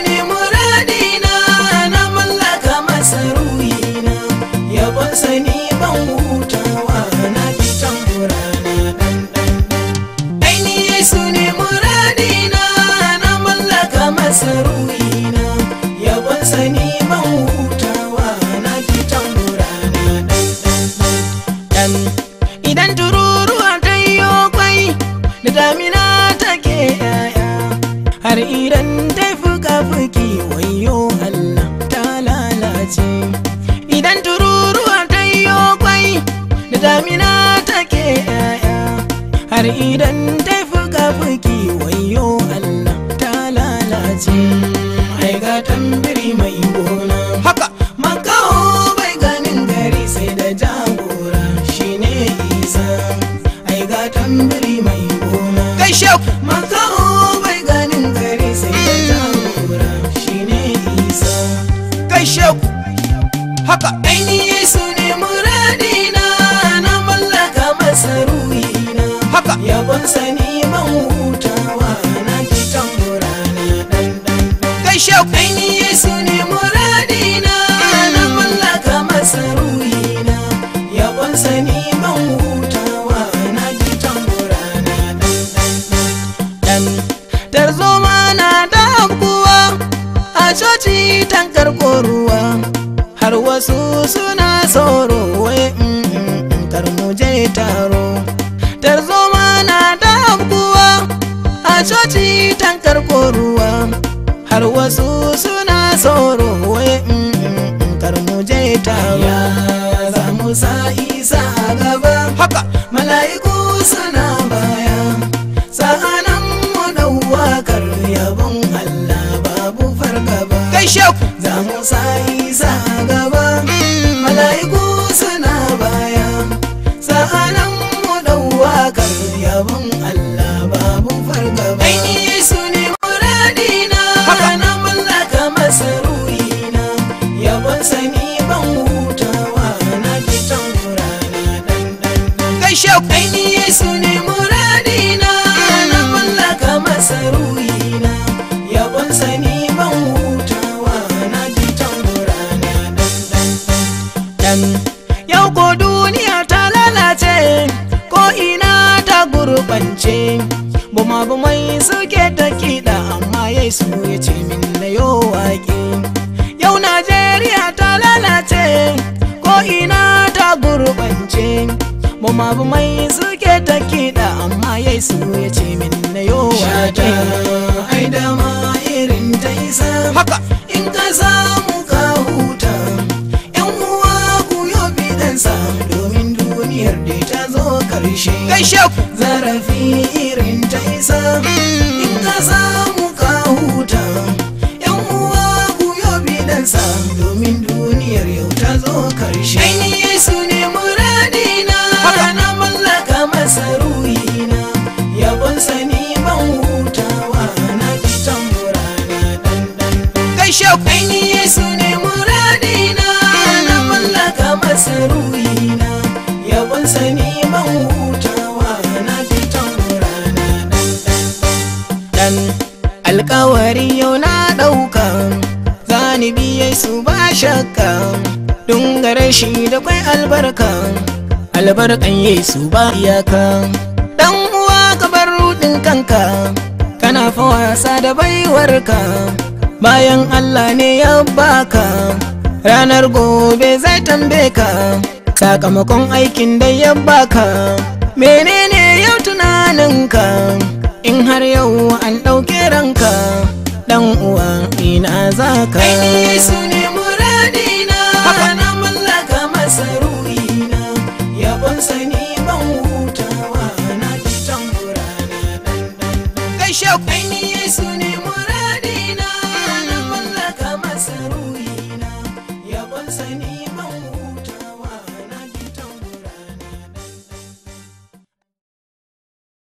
ne muradina, na mallaka masa ruhina, yabonsa ni ban hutawa, na ji tamburana dan dan dan. Ai ni Yesu ne muradina, na mallaka masa ruhina, yabonsa ni ban hutawa, na ji tamburana dan dan dan. Idan tururuwa ta yi kwai da damina take yaya, har idan ta fuka-fuki wayo Allah ta lalace. Idan tururuwa ta yi kwai da damina take yaya, har idan ta fuka-fuki wayo Allah ta lalace. Ai ga tambiri mai gona haka makaho bai ganin gari sai da jagora shine Isa. Ai ga tambiri mai gona kai sheku makaho bai ganin gari sai da jagora shine Isa. Kai sheku haka ai ni Yesu ne muradina, na mallaka masa ruhina, haka yabonsa ni ban hutawa, na ji tamburana dan dan dan. Kai sheku ai ni Yesu ne muradina, na mallaka masa ruhina, yabonsa ni ban hutawa, na ji tamburana dan dan dan. Tarzoma na da abkuwa a coci tankar koruwa, har wasu suna tsoro wai kar mu je taro. Tarzoma na da abkuwa a coci tankar koruwa, har wasu suna tsoro wai kar mu je taro. Za mu sa Isa a gaba haka mala'iku suna baya, sa'anan mu dau wakar yabon Allah babu fargaba. Kai sheku za mu sa Isa a gaba mala'iku suna baya, sa'anan mu dau wakar yabon Allah babu fargaba. Ai ni Yesu ne muradina, na mallaka masa ruhina, yabonsa ni ban hutawa, na ji tamburana dan dan dan. Kai sheku ai ni Yesu ne muradina, na mallaka masa ruhina, yabonsa ni ban hutawa, na ji tamburana dan dan dan. Yau ko duniya ta lalace, ko ina ta gurbance, bumabumai suke ta kiɗa amma Yesu ya ce min na yo waƙe. Yau Najeriya ta lalace, ko ina ta gurbance, bumabumai suke ta kiɗa amma Yesu ya ce min na yo waƙe. Ai dama irin ta Isa haka in ka samu ka huta, yan uwa ku yo bidansa domin duniyar da ta zo karshe. Kai sheku zarafi irin ta Isa in ka samu ka huta, yan uwa ku yo bidansa domin duniyar yau ta zo karshe. Ai ni Yesu ne muradina, na mallaka masa ruhina, yabonsa ni ban hutawa, na ji tamburana dan dan dan. Kai sheku ai ni Yesu ne muradina, na mallaka masa ruhina, yabonsa ni ban hutawa, na ji tamburana dan dan dan. Alƙawari yau na ɗauka, zani bi Yesu ba shakka, dungare shi da kwai albarka, albarkan Yesu ba iyaka. Dan uwa ka bar rudin kanka, kana fa wasa da baiwarka, bayan Allah ne ya baka, ranar gobe zai tambaye ka sakamakon aikin da ya baka. Menene yau tunaninka in har yau an ɗauke ranka, dan uwa ina za ka? Ai ni Yesu ne muradina, na mallaka masa ruhina, yabonsa ni ban hutawa, na ji tamburana dan dan dan. Kai sheku ai ni Yesu ne